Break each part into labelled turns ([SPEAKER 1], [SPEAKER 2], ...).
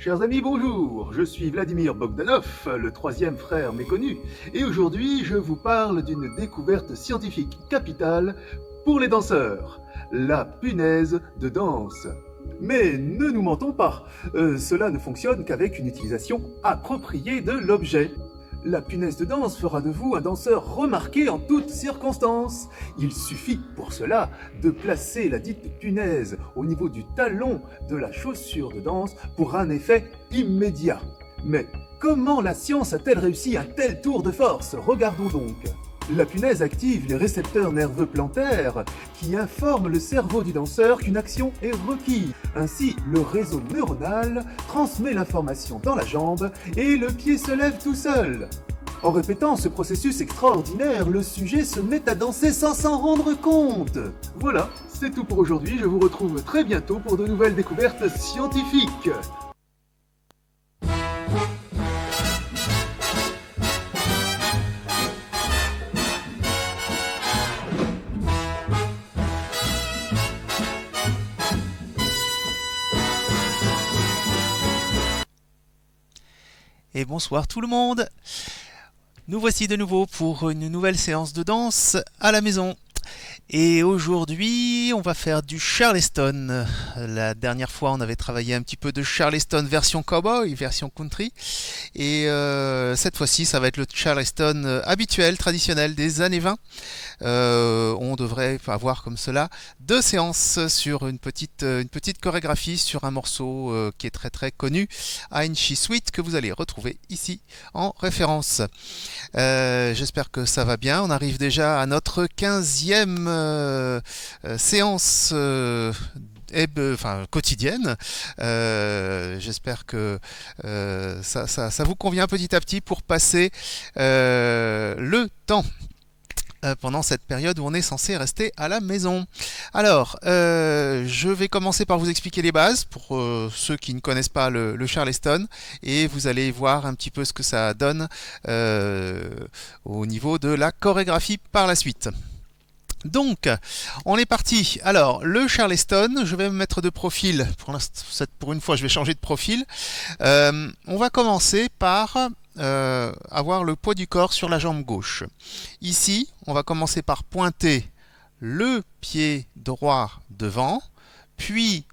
[SPEAKER 1] Chers amis, bonjour, je suis Vladimir Bogdanov, le troisième frère méconnu, et aujourd'hui je vous parle d'une découverte scientifique capitale pour les danseurs, la punaise de danse. Mais ne nous mentons pas, cela ne fonctionne qu'avec une utilisation appropriée de l'objet. La punaise de danse fera de vous un danseur remarqué en toutes circonstances. Il suffit pour cela de placer la dite punaise au niveau du talon de la chaussure de danse pour un effet immédiat. Mais comment la science a-t-elle réussi un tel tour de force? Regardons donc. La punaise active les récepteurs nerveux plantaires qui informent le cerveau du danseur qu'une action est requise. Ainsi, le réseau neuronal transmet l'information dans la jambe et le pied se lève tout seul. En répétant ce processus extraordinaire, le sujet se met à danser sans s'en rendre compte. Voilà, c'est tout pour aujourd'hui. Je vous retrouve très bientôt pour de nouvelles découvertes scientifiques.
[SPEAKER 2] Et bonsoir tout le monde. Nous voici de nouveau pour une nouvelle séance de danse à la maison. Et aujourd'hui, on va faire du Charleston. La dernière fois, on avait travaillé un petit peu de Charleston version cowboy, version country. Et cette fois-ci, ça va être le Charleston habituel, traditionnel des années 20. On devrait avoir comme cela 2 séances sur une petite chorégraphie sur un morceau qui est très très connu, Ain't She Sweet, que vous allez retrouver ici en référence. J'espère que ça va bien. On arrive déjà à notre 15e séance quotidienne. J'espère que ça vous convient petit à petit pour passer le temps pendant cette période où on est censé rester à la maison. Alors, je vais commencer par vous expliquer les bases pour ceux qui ne connaissent pas le Charleston, et vous allez voir un petit peu ce que ça donne au niveau de la chorégraphie par la suite. Donc, on est parti. Alors, le Charleston, je vais me mettre de profil. Pour une fois, je vais changer de profil. On va commencer par avoir le poids du corps sur la jambe gauche. Ici, on va commencer par pointer le pied droit devant, puis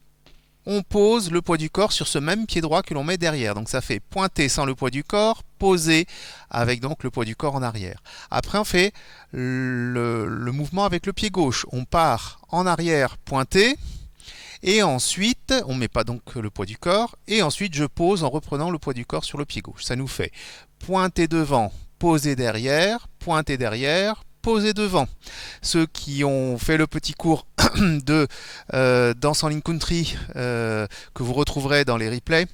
[SPEAKER 2] on pose le poids du corps sur ce même pied droit que l'on met derrière. Donc ça fait pointer sans le poids du corps, poser avec donc le poids du corps en arrière. Après on fait le mouvement avec le pied gauche. On part en arrière, pointer, et ensuite on ne met pas donc le poids du corps, et ensuite je pose en reprenant le poids du corps sur le pied gauche. Ça nous fait pointer devant, poser derrière, pointer derrière, poser devant. Ceux qui ont fait le petit cours de danse en ligne country que vous retrouverez dans les replays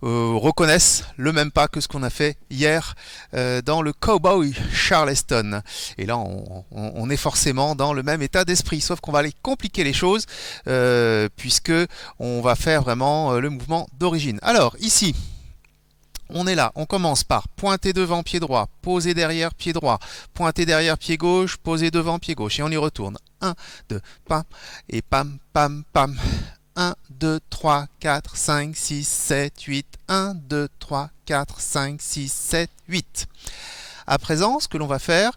[SPEAKER 2] reconnaissent le même pas que ce qu'on a fait hier dans le Cowboy Charleston. Et là on est forcément dans le même état d'esprit, sauf qu'on va aller compliquer les choses puisque on va faire vraiment le mouvement d'origine. Alors ici, on est là, on commence par pointer devant pied droit, poser derrière pied droit, pointer derrière pied gauche, poser devant pied gauche, et on y retourne. 1, 2, pam, et pam, pam, pam. 1, 2, 3, 4, 5, 6, 7, 8. 1, 2, 3, 4, 5, 6, 7, 8. À présent, ce que l'on va faire,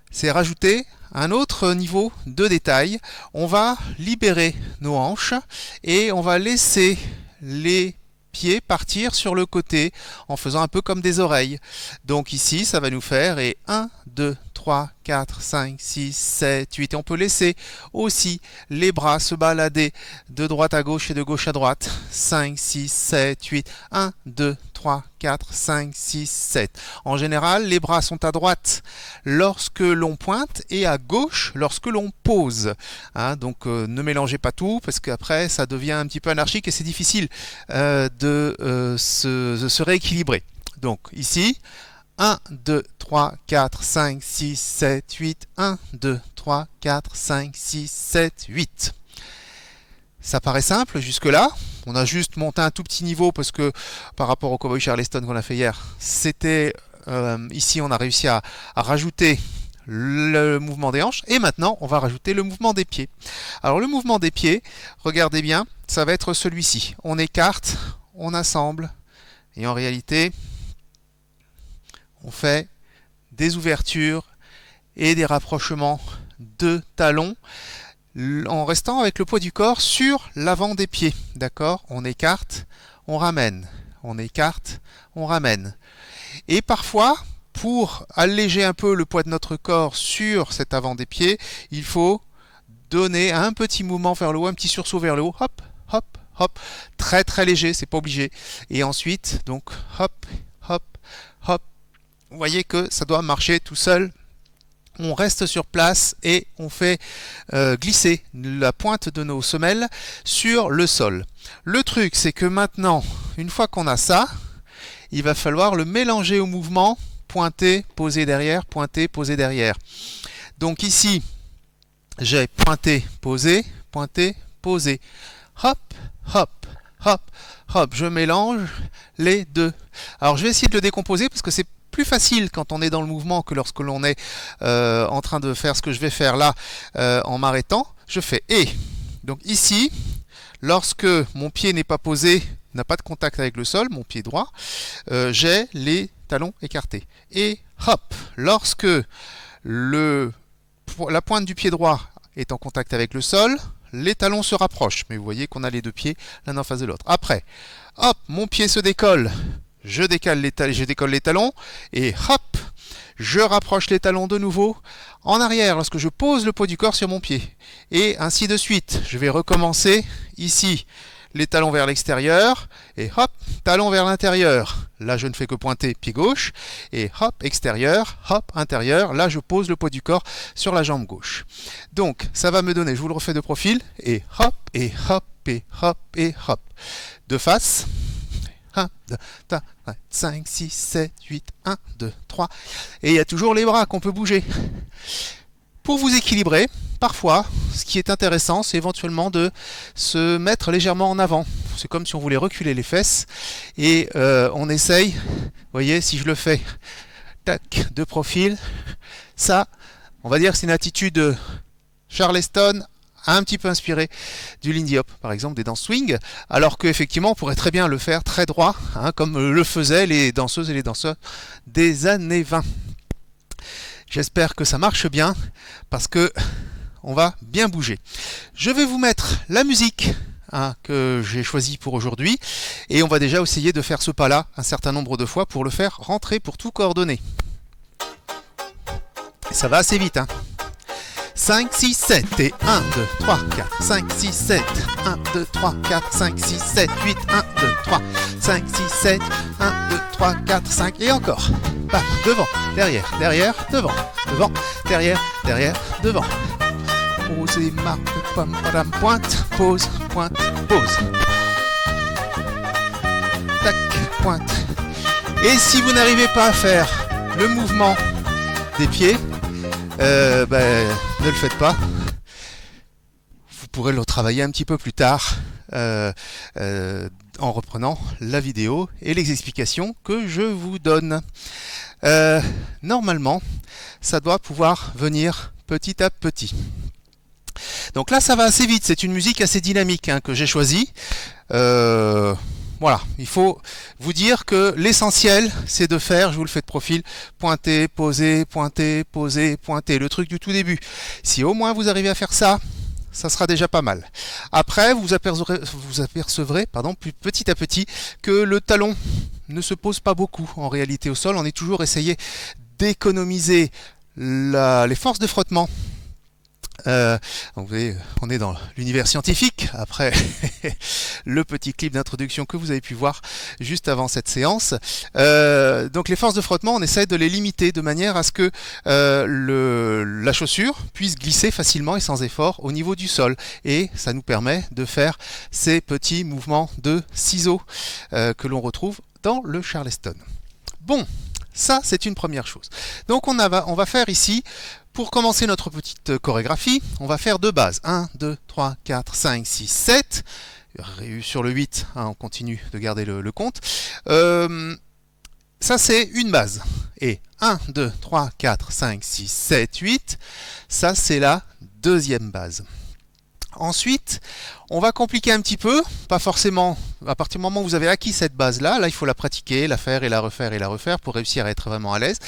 [SPEAKER 2] c'est rajouter un autre niveau de détail. On va libérer nos hanches et on va laisser les pieds partir sur le côté en faisant un peu comme des oreilles. Donc ici, ça va nous faire 1, 2, 3, 4, 5, 6, 7, 8. Et on peut laisser aussi les bras se balader de droite à gauche et de gauche à droite. 5, 6, 7, 8. 1, 2, 3, 4, 5, 6, 7. En général, les bras sont à droite lorsque l'on pointe et à gauche lorsque l'on pose. Donc ne mélangez pas tout parce qu'après ça devient un petit peu anarchique et c'est difficile de se rééquilibrer. Donc ici, 1, 2, 3, 4, 5, 6, 7, 8. 1, 2, 3, 4, 5, 6, 7, 8. Ça paraît simple jusque-là. On a juste monté un tout petit niveau parce que par rapport au Cowboy Charleston qu'on a fait hier, c'était ici on a réussi à rajouter le mouvement des hanches, et maintenant on va rajouter le mouvement des pieds. Alors le mouvement des pieds, regardez bien, ça va être celui-ci. On écarte, on assemble, et en réalité, on fait des ouvertures et des rapprochements de talons en restant avec le poids du corps sur l'avant des pieds. D'accord? On écarte, on ramène. On écarte, on ramène. Et parfois, pour alléger un peu le poids de notre corps sur cet avant des pieds, il faut donner un petit mouvement vers le haut, un petit sursaut vers le haut, hop, hop, hop, très très léger, c'est pas obligé. Et ensuite, donc, hop, hop, hop. Vous voyez que ça doit marcher tout seul. On reste sur place et on fait glisser la pointe de nos semelles sur le sol. Le truc, c'est que maintenant, une fois qu'on a ça, il va falloir le mélanger au mouvement, pointer, poser derrière, pointer, poser derrière. Donc ici, j'ai pointé, posé, pointé, posé. Hop, hop, hop, hop, je mélange les deux. Alors je vais essayer de le décomposer parce que c'est plus facile quand on est dans le mouvement que lorsque l'on est en train de faire ce que je vais faire là en m'arrêtant. Je fais et. Donc ici, lorsque mon pied n'est pas posé, n'a pas de contact avec le sol, mon pied droit, j'ai les talons écartés. Et hop, lorsque la pointe du pied droit est en contact avec le sol, les talons se rapprochent. Mais vous voyez qu'on a les deux pieds l'un en face de l'autre. Après, hop, mon pied se décolle. Je décolle les talons et hop, je rapproche les talons de nouveau en arrière lorsque je pose le poids du corps sur mon pied. Et ainsi de suite. Je vais recommencer ici. Les talons vers l'extérieur, et hop, talons vers l'intérieur. Là, je ne fais que pointer pied gauche, et hop, extérieur, hop, intérieur. Là, je pose le poids du corps sur la jambe gauche. Donc, ça va me donner, je vous le refais de profil, et hop, et hop, et hop, et hop. De face. 1, 2, 3, 4, 5, 6, 7, 8, 1, 2, 3. Et il y a toujours les bras qu'on peut bouger. Pour vous équilibrer, parfois, ce qui est intéressant, c'est éventuellement de se mettre légèrement en avant. C'est comme si on voulait reculer les fesses. Et on essaye, vous voyez, si je le fais, tac, de profil, ça, on va dire que c'est une attitude Charleston, un petit peu inspirée du Lindy Hop, par exemple, des danses swing, alors qu'effectivement, on pourrait très bien le faire très droit, hein, comme le faisaient les danseuses et les danseurs des années 20. J'espère que ça marche bien parce que on va bien bouger. Je vais vous mettre la musique que j'ai choisie pour aujourd'hui et on va déjà essayer de faire ce pas-là un certain nombre de fois pour le faire rentrer pour tout coordonner. Et ça va assez vite. 5, 6, 7 et 1, 2, 3, 4, 5, 6, 7, 1, 2, 3, 4, 5, 6, 7, 8, 1, 2, 3, 5, 6, 7, 1, 2, 3, 4, 5 et encore. Bam, devant, derrière, derrière, devant, devant, derrière, derrière, devant. Posez, marque, pomme, madame, pointe, pose, pointe, pose. Tac, pointe. Et si vous n'arrivez pas à faire le mouvement des pieds, ne le faites pas. Vous pourrez le travailler un petit peu plus tard en reprenant la vidéo et les explications que je vous donne. Normalement, ça doit pouvoir venir petit à petit. Donc là, ça va assez vite. C'est une musique assez dynamique que j'ai choisie. Voilà, il faut vous dire que l'essentiel, c'est de faire, je vous le fais de profil, pointer, poser, pointer, poser, pointer. Le truc du tout début. Si au moins vous arrivez à faire ça, ça sera déjà pas mal. Après, vous apercevrez, petit à petit, que le talon ne se pose pas beaucoup en réalité au sol. On est toujours essayé d'économiser les forces de frottement. Donc vous voyez, on est dans l'univers scientifique après le petit clip d'introduction que vous avez pu voir juste avant cette séance. Donc les forces de frottement, on essaie de les limiter de manière à ce que la chaussure puisse glisser facilement et sans effort au niveau du sol, et ça nous permet de faire ces petits mouvements de ciseaux que l'on retrouve dans le Charleston. Bon, ça c'est une première chose. Donc on va faire ici, pour commencer notre petite chorégraphie, on va faire deux bases. 1, 2, 3, 4, 5, 6, 7. Sur le 8, on continue de garder le compte. Ça c'est une base. Et 1, 2, 3, 4, 5, 6, 7, 8. Ça c'est la deuxième base. Ensuite, on va compliquer un petit peu, pas forcément à partir du moment où vous avez acquis cette base-là, là il faut la pratiquer, la faire et la refaire pour réussir à être vraiment à l'aise.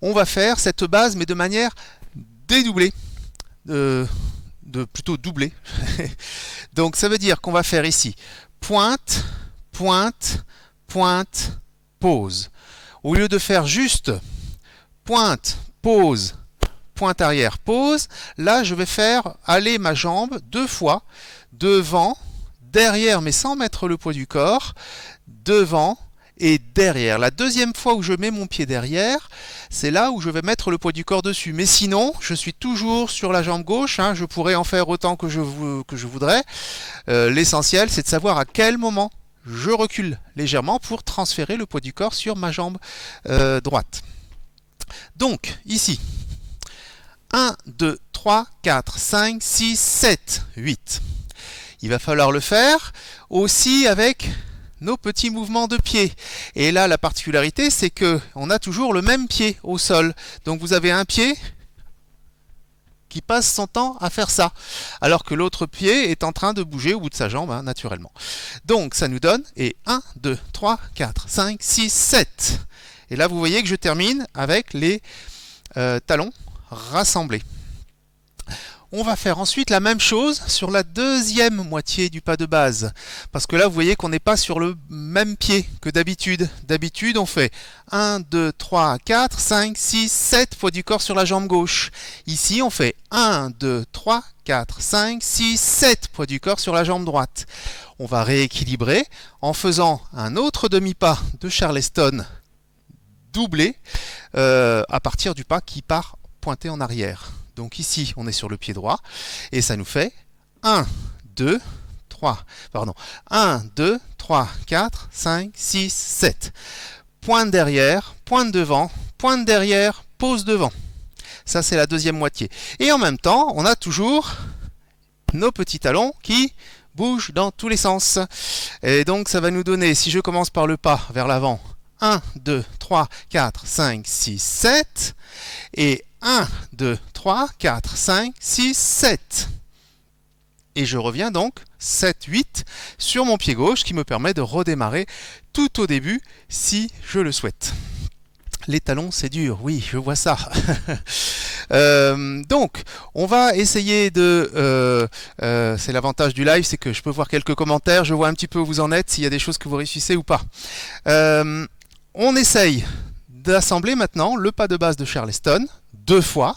[SPEAKER 2] On va faire cette base mais de manière dédoublée, plutôt doublée. Donc ça veut dire qu'on va faire ici pointe, pointe, pointe, pause. Au lieu de faire juste pointe, pause, pointe arrière, pause, là je vais faire aller ma jambe 2 fois, devant, derrière, mais sans mettre le poids du corps, devant et derrière. La deuxième fois où je mets mon pied derrière, c'est là où je vais mettre le poids du corps dessus. Mais sinon, je suis toujours sur la jambe gauche, hein, je pourrais en faire autant que je voudrais. L'essentiel, c'est de savoir à quel moment je recule légèrement pour transférer le poids du corps sur ma jambe droite. Donc, ici, 1, 2, 3, 4, 5, 6, 7, 8. Il va falloir le faire aussi avec nos petits mouvements de pied. Et là, la particularité, c'est qu'on a toujours le même pied au sol. Donc vous avez un pied qui passe son temps à faire ça, alors que l'autre pied est en train de bouger au bout de sa jambe, hein, naturellement. Donc ça nous donne, et 1, 2, 3, 4, 5, 6, 7. Et là, vous voyez que je termine avec les talons rassemblés. On va faire ensuite la même chose sur la deuxième moitié du pas de base. Parce que là, vous voyez qu'on n'est pas sur le même pied que d'habitude. D'habitude, on fait 1, 2, 3, 4, 5, 6, 7 poids du corps sur la jambe gauche. Ici, on fait 1, 2, 3, 4, 5, 6, 7 poids du corps sur la jambe droite. On va rééquilibrer en faisant un autre demi-pas de Charleston doublé à partir du pas qui part pointé en arrière. Donc ici, on est sur le pied droit, et ça nous fait 1, 2, 3, 4, 5, 6, 7. Pointe derrière, pointe devant, pointe derrière, pause devant. Ça, c'est la deuxième moitié. Et en même temps, on a toujours nos petits talons qui bougent dans tous les sens. Et donc, ça va nous donner, si je commence par le pas vers l'avant, 1, 2, 3, 4, 5, 6, 7, et 1, 2, 3, 4, 5, 6, 7. Et je reviens donc 7, 8 sur mon pied gauche qui me permet de redémarrer tout au début si je le souhaite. Les talons, c'est dur, oui, je vois ça. Donc, on va essayer de... c'est l'avantage du live, c'est que je peux voir quelques commentaires, je vois un petit peu où vous en êtes, s'il y a des choses que vous réussissez ou pas. On essaye d'assembler maintenant le pas de base de Charleston 2 fois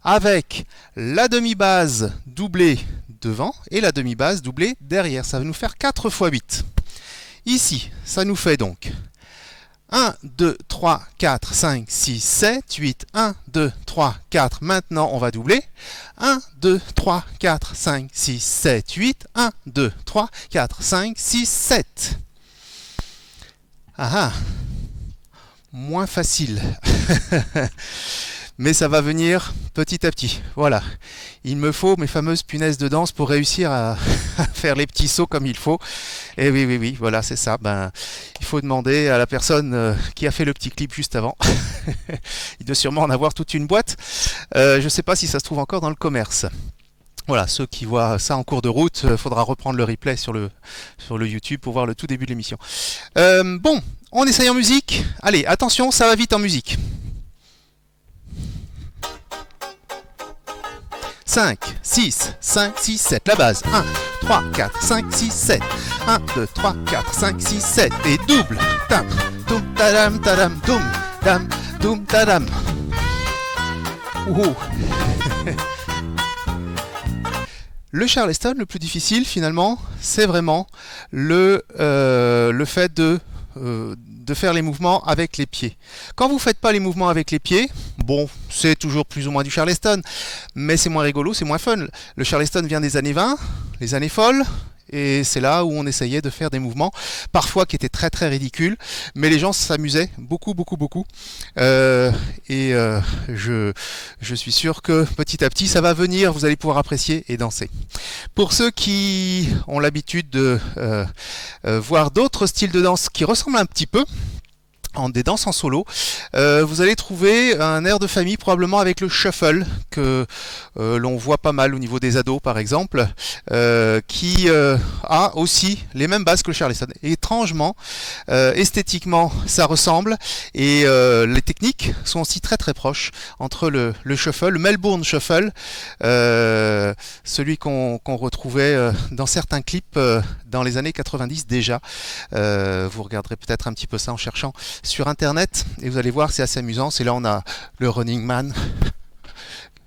[SPEAKER 2] avec la demi-base doublée devant et la demi-base doublée derrière. Ça va nous faire 4 x 8. Ici, ça nous fait donc 1, 2, 3, 4, 5, 6, 7, 8, 1, 2, 3, 4. Maintenant, on va doubler. 1, 2, 3, 4, 5, 6, 7, 8. 1, 2, 3, 4, 5, 6, 7. Ah ah, moins facile. Mais ça va venir petit à petit. Voilà. Il me faut mes fameuses punaises de danse pour réussir à faire les petits sauts comme il faut. Et oui, voilà, c'est ça. Il faut demander à la personne qui a fait le petit clip juste avant. Il doit sûrement en avoir toute une boîte. Je ne sais pas si ça se trouve encore dans le commerce. Voilà, ceux qui voient ça en cours de route, il faudra reprendre le replay sur le YouTube pour voir le tout début de l'émission. Bon, on essaye en musique. Allez, attention, ça va vite en musique. 5, 6, 5, 6, 7, la base, 1, 3, 4, 5, 6, 7, 1, 2, 3, 4, 5, 6, 7, et double, tam, doum, tadam, tadam, doum, dam, doum, tadam. Le Charleston, le plus difficile finalement, c'est vraiment le fait de faire les mouvements avec les pieds. Quand vous ne faites pas les mouvements avec les pieds, bon, c'est toujours plus ou moins du Charleston, mais c'est moins rigolo, c'est moins fun. Le Charleston vient des années 20, les années folles, et c'est là où on essayait de faire des mouvements, parfois qui étaient très très ridicules, mais les gens s'amusaient beaucoup. Je suis sûr que petit à petit ça va venir, vous allez pouvoir apprécier et danser. Pour ceux qui ont l'habitude de voir d'autres styles de danse qui ressemblent un petit peu, des danses en solo, vous allez trouver un air de famille probablement avec le shuffle que l'on voit pas mal au niveau des ados par exemple, qui a aussi les mêmes bases que le Charleston. Et étrangement, esthétiquement ça ressemble et les techniques sont aussi très très proches entre le shuffle, le Melbourne Shuffle, celui qu'on retrouvait dans certains clips dans les années 90 déjà. Vous regarderez peut-être un petit peu ça en cherchant sur internet et vous allez voir, c'est assez amusant. C'est là on a le Running Man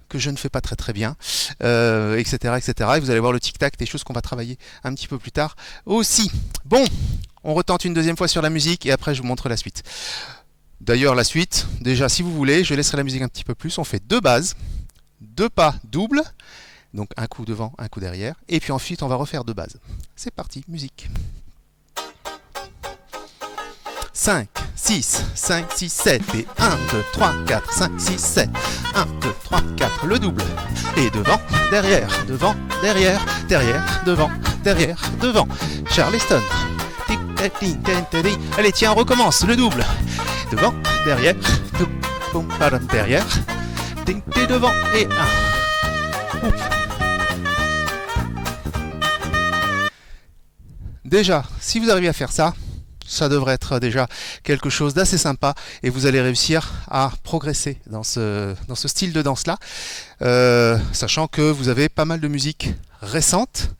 [SPEAKER 2] que je ne fais pas très très bien, etc., etc. Et vous allez voir le tic-tac, des choses qu'on va travailler un petit peu plus tard aussi. Bon, on retente une deuxième fois sur la musique et après je vous montre la suite. D'ailleurs la suite, déjà si vous voulez, je laisserai la musique un petit peu plus. On fait 2 bases, 2 pas doubles, donc un coup devant, un coup derrière, et puis ensuite on va refaire 2 bases. C'est parti, musique. 5, 6, 5, 6, 7 et 1, 2, 3, 4, 5, 6, 7, 1, 2, 3, 4, le double, et devant, derrière, derrière, devant, derrière, devant, Charleston, allez tiens, on recommence, le double, devant, derrière, derrière, devant, et 1. Déjà, si vous arrivez à faire ça, ça devrait être déjà quelque chose d'assez sympa et vous allez réussir à progresser dans ce style de danse-là, sachant que vous avez pas mal de musique récente,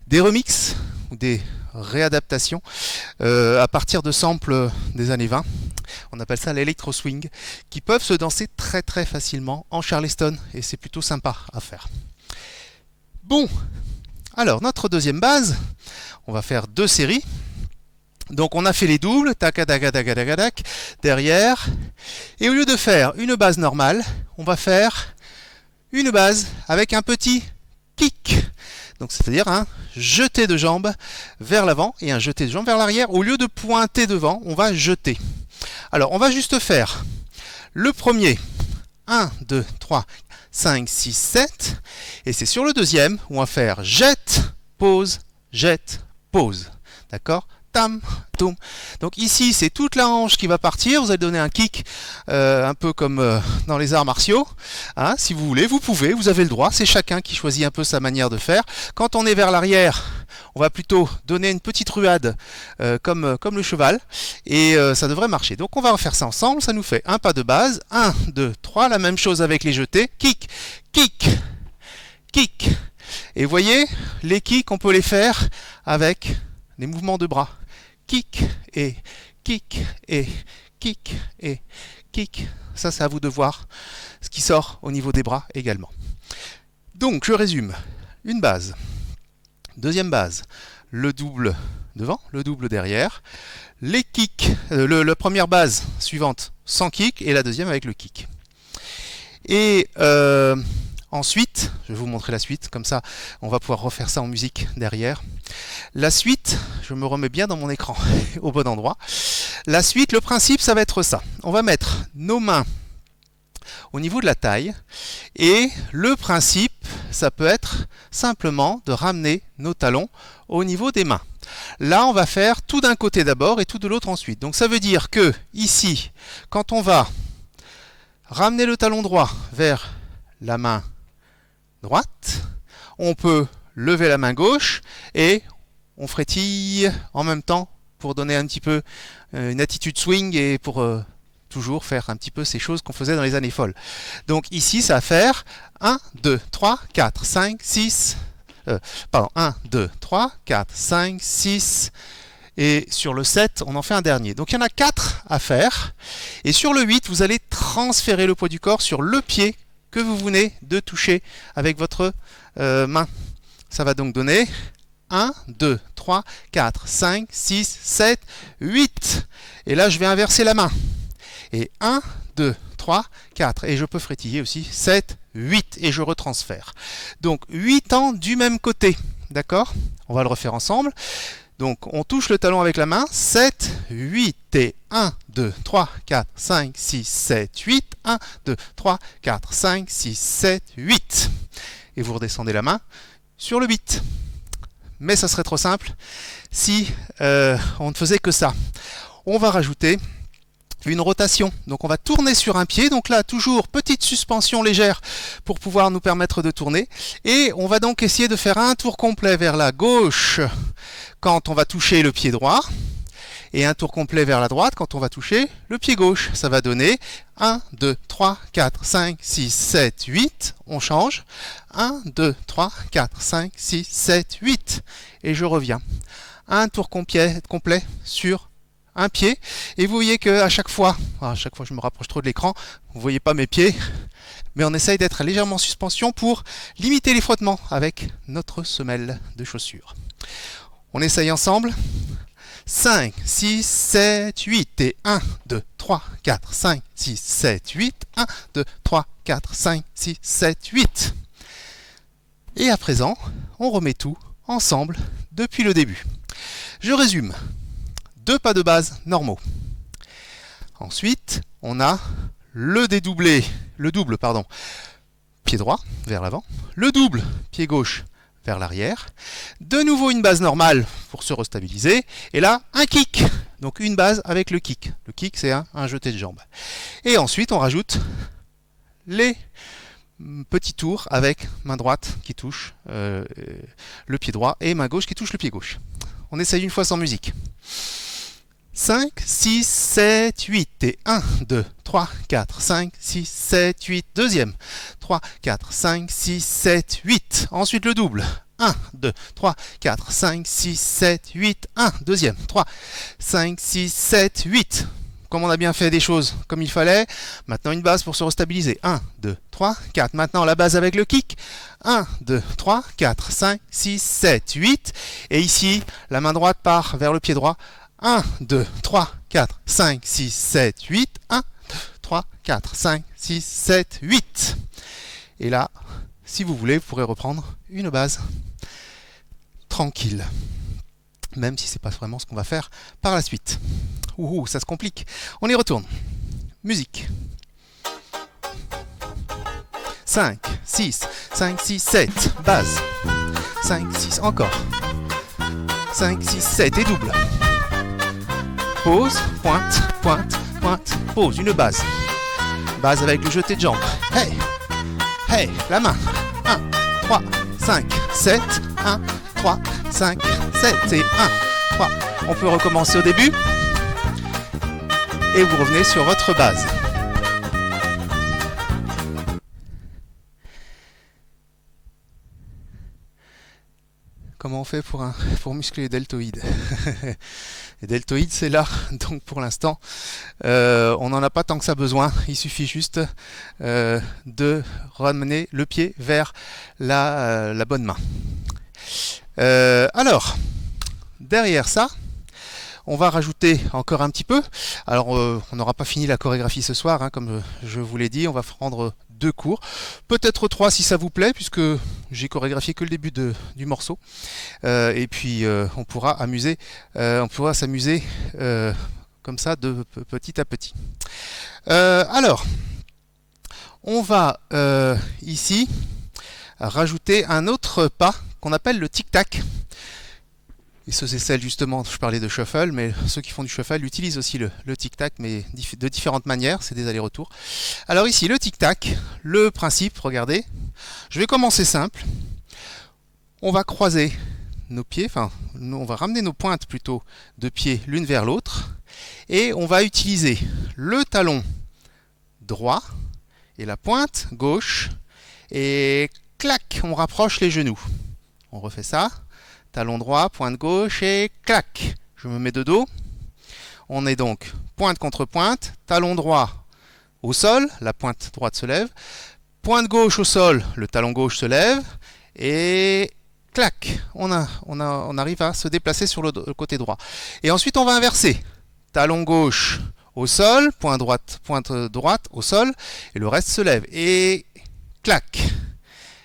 [SPEAKER 2] des remixes ou des réadaptations à partir de samples des années 20, on appelle ça l'électro swing, qui peuvent se danser très très facilement en Charleston et c'est plutôt sympa à faire. Bon, alors notre deuxième base, on va faire 2 séries. Donc on a fait les doubles, tac, tac, tac, tac, tac, tac, derrière, et au lieu de faire une base normale, on va faire une base avec un petit kick. Donc c'est-à-dire un jeté de jambes vers l'avant et un jeté de jambes vers l'arrière. Au lieu de pointer devant, on va jeter. Alors on va juste faire le premier, 1, 2, 3, 5, 6, 7, et c'est sur le deuxième où on va faire jette, pause, d'accord ? Tam, toum. Donc ici c'est toute la hanche qui va partir, vous allez donner un kick un peu comme dans les arts martiaux, hein, si vous voulez, vous pouvez, vous avez le droit, c'est chacun qui choisit un peu sa manière de faire. Quand on est vers l'arrière, on va plutôt donner une petite ruade comme le cheval et ça devrait marcher. Donc on va refaire ça ensemble, ça nous fait un pas de base, 1, 2, 3, la même chose avec les jetés, kick, kick, kick. Et vous voyez, les kicks on peut les faire avec des mouvements de bras. Kick et kick et kick et kick. Ça, c'est à vous de voir ce qui sort au niveau des bras également. Donc, je résume. Une base. Deuxième base, le double devant, le double derrière. Les kicks, la première base suivante sans kick et la deuxième avec le kick. Et ensuite, je vais vous montrer la suite, comme ça on va pouvoir refaire ça en musique derrière. La suite, je me remets bien dans mon écran au bon endroit. La suite, le principe, ça va être ça. On va mettre nos mains au niveau de la taille et le principe, ça peut être simplement de ramener nos talons au niveau des mains. Là, on va faire tout d'un côté d'abord et tout de l'autre ensuite. Donc ça veut dire que ici, quand on va ramener le talon droit vers la main droite, on peut lever la main gauche et on frétille en même temps pour donner un petit peu une attitude swing et pour toujours faire un petit peu ces choses qu'on faisait dans les années folles. Donc ici, ça va faire 1, 2, 3, 4, 5, 6, 1, 2, 3, 4, 5, 6, et sur le 7, on en fait un dernier. Donc il y en a 4 à faire, et sur le 8, vous allez transférer le poids du corps sur le pied que vous venez de toucher avec votre main. Ça va donc donner 1, 2, 3, 4, 5, 6, 7, 8. Et là, je vais inverser la main. Et 1, 2, 3, 4. Et je peux frétiller aussi 7, 8. Et je retransfère. Donc 8 ans du même côté. D'accord ? On va le refaire ensemble. Donc on touche le talon avec la main. 7, 8. Et 1, 2, 3, 4, 5, 6, 7, 8. 1, 2, 3, 4, 5, 6, 7, 8. Et vous redescendez la main sur le 8. Mais ça serait trop simple si on ne faisait que ça. On va rajouter une rotation. Donc on va tourner sur un pied, donc là toujours petite suspension légère pour pouvoir nous permettre de tourner, et on va donc essayer de faire un tour complet vers la gauche quand on va toucher le pied droit, et un tour complet vers la droite quand on va toucher le pied gauche. Ça va donner 1, 2, 3, 4, 5, 6, 7, 8, on change, 1, 2, 3, 4, 5, 6, 7, 8, et je reviens. Un tour complet sur un pied, et vous voyez que à chaque fois je me rapproche trop de l'écran, vous voyez pas mes pieds, mais on essaye d'être légèrement en suspension pour limiter les frottements avec notre semelle de chaussure. On essaye ensemble. 5, 6, 7, 8 et 1, 2, 3, 4, 5, 6, 7, 8, 1, 2, 3, 4, 5, 6, 7, 8. Et à présent, on remet tout ensemble depuis le début. Je résume. 2 pas de base normaux. Ensuite, on a le double, pied droit vers l'avant, le double, pied gauche vers l'arrière, de nouveau une base normale pour se restabiliser, et là, un kick, donc une base avec le kick. Le kick, c'est un jeté de jambe. Et ensuite, on rajoute les petits tours avec main droite qui touche le pied droit et main gauche qui touche le pied gauche. On essaye une fois sans musique. 5, 6, 7, 8 et 1, 2, 3, 4, 5, 6, 7, 8, deuxième, 3, 4, 5, 6, 7, 8, ensuite le double, 1, 2, 3, 4, 5, 6, 7, 8, 1, deuxième, 3, 5, 6, 7, 8, comme on a bien fait des choses comme il fallait, maintenant une base pour se restabiliser, 1, 2, 3, 4, maintenant la base avec le kick, 1, 2, 3, 4, 5, 6, 7, 8, et ici la main droite part vers le pied droit, 1, 2, 3, 4, 5, 6, 7, 8, 1, 2, 3, 4, 5, 6, 7, 8. Et là, si vous voulez, vous pourrez reprendre une base tranquille. Même si c'est pas vraiment ce qu'on va faire par la suite. Ouh, ça se complique. On y retourne. Musique. 5, 6, 5, 6, 7, base. 5, 6, encore. 5, 6, 7 et double. Pause, pointe, pointe, pointe, pause, une base. Base avec le jeté de jambe. Hey, hey, la main. 1, 3, 5, 7, 1, 3, 5, 7 et 1, 3. On peut recommencer au début. Et vous revenez sur votre base. Comment on fait pour muscler les deltoïdes? Les deltoïdes, c'est là, donc pour l'instant, on n'en a pas tant que ça besoin. Il suffit juste de ramener le pied vers la bonne main. Alors, derrière ça, on va rajouter encore un petit peu. Alors, on n'aura pas fini la chorégraphie ce soir, hein, comme je vous l'ai dit. On va prendre 2 cours, peut-être 3 si ça vous plaît, puisque j'ai chorégraphié que le début du morceau. Et puis, on pourra s'amuser comme ça de petit à petit. Alors, on va ici rajouter un autre pas qu'on appelle le tic-tac. Et ceux et celles, justement, je parlais de shuffle, mais ceux qui font du shuffle utilisent aussi le tic-tac, mais de différentes manières, c'est des allers-retours. Alors ici, le tic-tac, le principe, regardez, je vais commencer simple. On va croiser nos pieds, on va ramener nos pointes plutôt de pieds l'une vers l'autre, et on va utiliser le talon droit et la pointe gauche, et clac, on rapproche les genoux. On refait ça. Talon droit, pointe gauche et clac. Je me mets de dos. On est donc pointe contre pointe, talon droit au sol, la pointe droite se lève, pointe gauche au sol, le talon gauche se lève et clac. On arrive à se déplacer sur le côté droit. Et ensuite on va inverser. Talon gauche au sol, pointe droite au sol et le reste se lève et clac.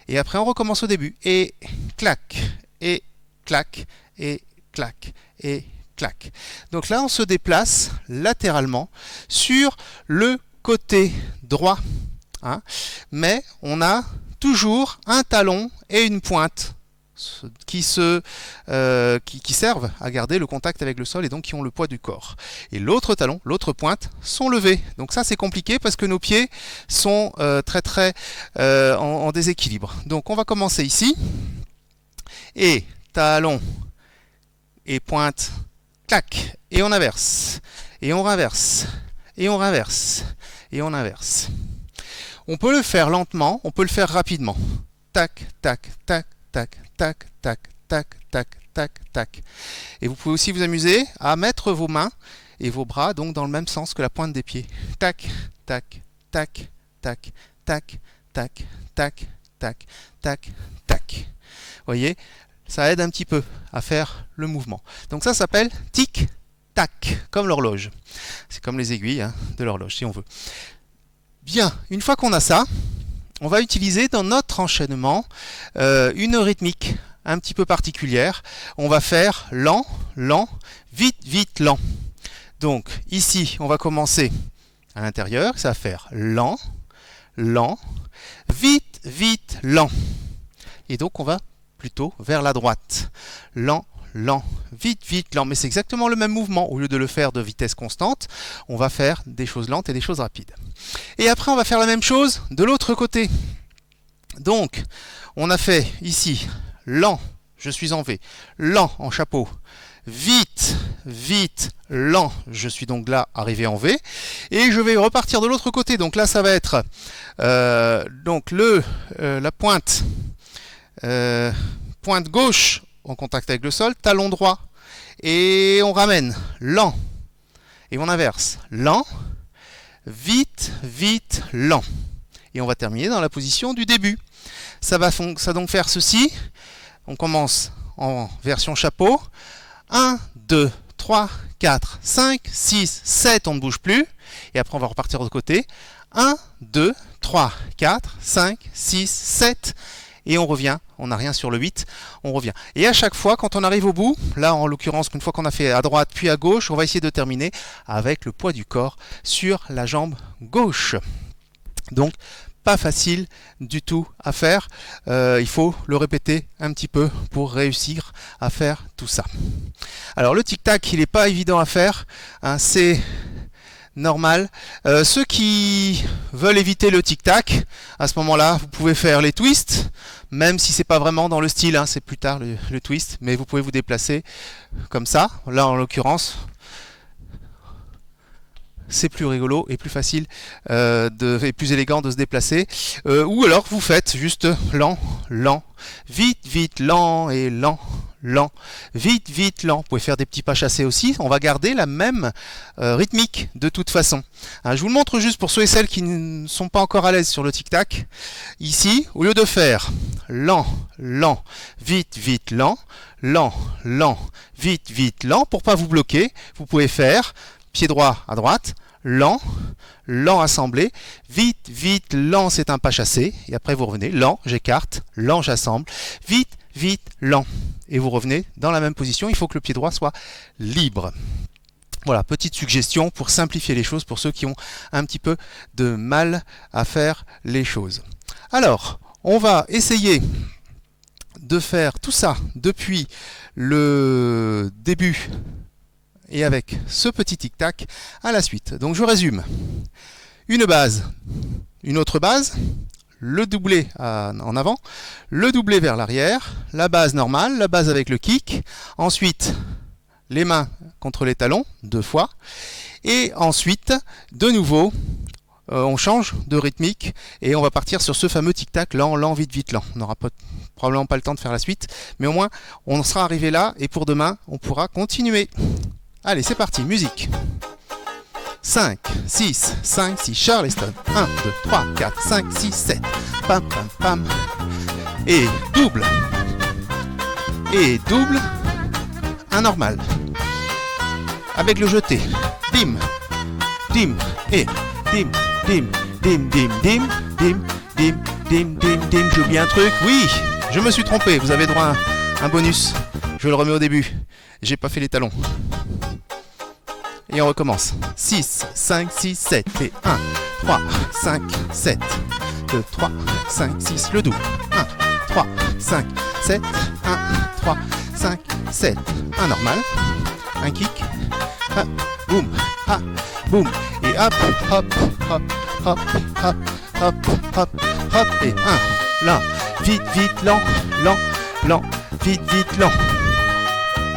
[SPEAKER 2] Et après on recommence au début et clac et clac, et clac, et clac. Donc là, on se déplace latéralement sur le côté droit. Hein, mais on a toujours un talon et une pointe qui servent à garder le contact avec le sol et donc qui ont le poids du corps. Et l'autre talon, l'autre pointe, sont levés. Donc ça c'est compliqué parce que nos pieds sont en déséquilibre. Donc on va commencer ici. Et talon et pointe, clac, et on inverse, et on renverse, et on renverse, et on inverse. On peut le faire lentement, on peut le faire rapidement. Tac, tac, tac, tac, tac, tac, tac, tac, tac, tac. Et vous pouvez aussi vous amuser à mettre vos mains et vos bras donc dans le même sens que la pointe des pieds. Tac, tac, tac, tac, tac, tac, tac, tac, tac, tac. Vous voyez, ça aide un petit peu à faire le mouvement. Donc ça s'appelle tic-tac, comme l'horloge. C'est comme les aiguilles de l'horloge, si on veut. Bien, une fois qu'on a ça, on va utiliser dans notre enchaînement une rythmique un petit peu particulière. On va faire lent, lent, vite, vite, lent. Donc ici, on va commencer à l'intérieur, ça va faire lent, lent, vite, vite, lent. Et donc on va plutôt vers la droite. Lent, lent, vite, vite, lent. Mais c'est exactement le même mouvement. Au lieu de le faire de vitesse constante, on va faire des choses lentes et des choses rapides. Et après, on va faire la même chose de l'autre côté. Donc, on a fait ici lent, je suis en V, lent en chapeau, vite, vite, lent, je suis donc là arrivé en V. Et je vais repartir de l'autre côté. Donc là, ça va être donc la pointe. Pointe gauche en contact avec le sol, talon droit, et on ramène, lent, et on inverse, lent, vite, vite, lent. Et on va terminer dans la position du début. Ça va donc faire ceci. On commence en version chapeau. 1, 2, 3, 4, 5, 6, 7, on ne bouge plus. Et après, on va repartir de l'autre côté. 1, 2, 3, 4, 5, 6, 7. Et on revient, on n'a rien sur le 8, on revient. Et à chaque fois, quand on arrive au bout, là en l'occurrence, une fois qu'on a fait à droite puis à gauche, on va essayer de terminer avec le poids du corps sur la jambe gauche. Donc, pas facile du tout à faire. Il faut le répéter un petit peu pour réussir à faire tout ça. Alors le tic-tac, il n'est pas évident à faire, c'est normal. Ceux qui veulent éviter le tic-tac, à ce moment-là, vous pouvez faire les twists, même si c'est pas vraiment dans le style, c'est plus tard le twist, mais vous pouvez vous déplacer comme ça. Là, en l'occurrence, c'est plus rigolo et plus facile et plus élégant de se déplacer. Ou alors, vous faites juste lent, lent, vite, vite, lent et lent. Lent, vite, vite, lent. Vous pouvez faire des petits pas chassés aussi. On va garder la même rythmique de toute façon. Je vous le montre juste pour ceux et celles qui ne sont pas encore à l'aise sur le tic-tac. Ici, au lieu de faire lent, lent, vite, vite, lent, lent, lent, vite, vite, lent, pour pas vous bloquer, vous pouvez faire pied droit à droite, lent, lent assemblé, vite, vite, lent, c'est un pas chassé. Et après, vous revenez, lent, j'écarte, lent, j'assemble, vite, vite, lent. Et vous revenez dans la même position, il faut que le pied droit soit libre. Voilà, petite suggestion pour simplifier les choses pour ceux qui ont un petit peu de mal à faire les choses. Alors, on va essayer de faire tout ça depuis le début et avec ce petit tic-tac à la suite. Donc je résume. Une base, une autre base, le doublé en avant, le doublé vers l'arrière, la base normale, la base avec le kick, ensuite les mains contre les talons, 2 fois, et ensuite, de nouveau, on change de rythmique et on va partir sur ce fameux tic-tac lent, lent, vite, vite, lent. On n'aura probablement pas le temps de faire la suite, mais au moins on sera arrivé là et pour demain, on pourra continuer. Allez, c'est parti, musique. 5, 6, 5, 6, Charleston. 1, 2, 3, 4, 5, 6, 7. Pam, pam, pam. Et double. Et double. Un normal. Avec le jeté. Dim. Dim. Et dim. Dim. Dim. Dim. Dim. Dim. Dim. Dim. Dim. Dim. J'ai oublié un truc. Oui, je me suis trompé. Vous avez droit à un bonus. Je le remets au début. J'ai pas fait les talons. Et on recommence. 6, 5, 6, 7. Et 1, 3, 5, 7. 2, 3, 5, 6. Le double. 1, 3, 5, 7. 1, 1, 3, 5, 7. Un normal. Un kick. Hop, boum, hop, boum. Et hop, hop, hop, hop, hop, hop, hop, hop. Et un, là. Vite, vite, lent, lent, lent. Vite, vite, lent.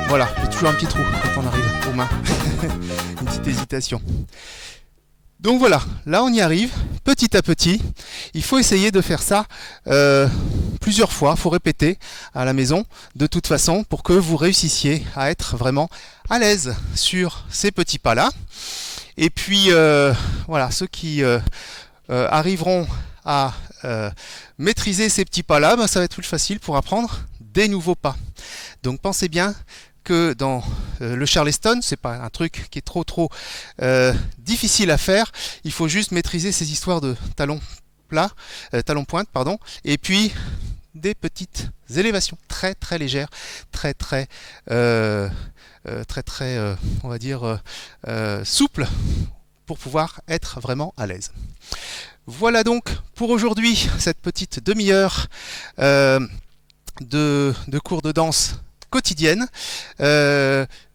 [SPEAKER 2] Voilà, il y a toujours un petit trou quand on arrive aux mains. Une petite hésitation. Donc voilà, là on y arrive, petit à petit. Il faut essayer de faire ça plusieurs fois, il faut répéter à la maison, de toute façon, pour que vous réussissiez à être vraiment à l'aise sur ces petits pas-là. Et puis, voilà, ceux qui arriveront à maîtriser ces petits pas-là, ben, ça va être plus facile pour apprendre des nouveaux pas. Donc pensez bien que dans le Charleston, c'est pas un truc qui est trop difficile à faire. Il faut juste maîtriser ces histoires de talons plats, talons pointe, pardon, et puis des petites élévations très légères, on va dire souples pour pouvoir être vraiment à l'aise. Voilà donc pour aujourd'hui cette petite demi-heure de cours de danse quotidienne.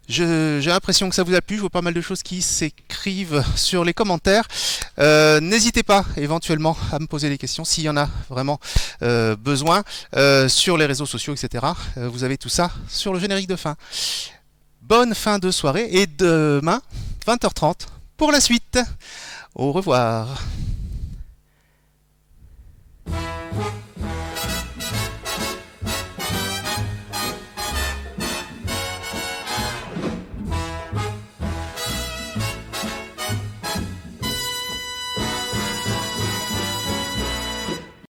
[SPEAKER 2] J'ai l'impression que ça vous a plu. Je vois pas mal de choses qui s'écrivent sur les commentaires. N'hésitez pas éventuellement à me poser des questions s'il y en a vraiment besoin sur les réseaux sociaux, etc. Vous avez tout ça sur le générique de fin. Bonne fin de soirée et demain 20h30 pour la suite. Au revoir.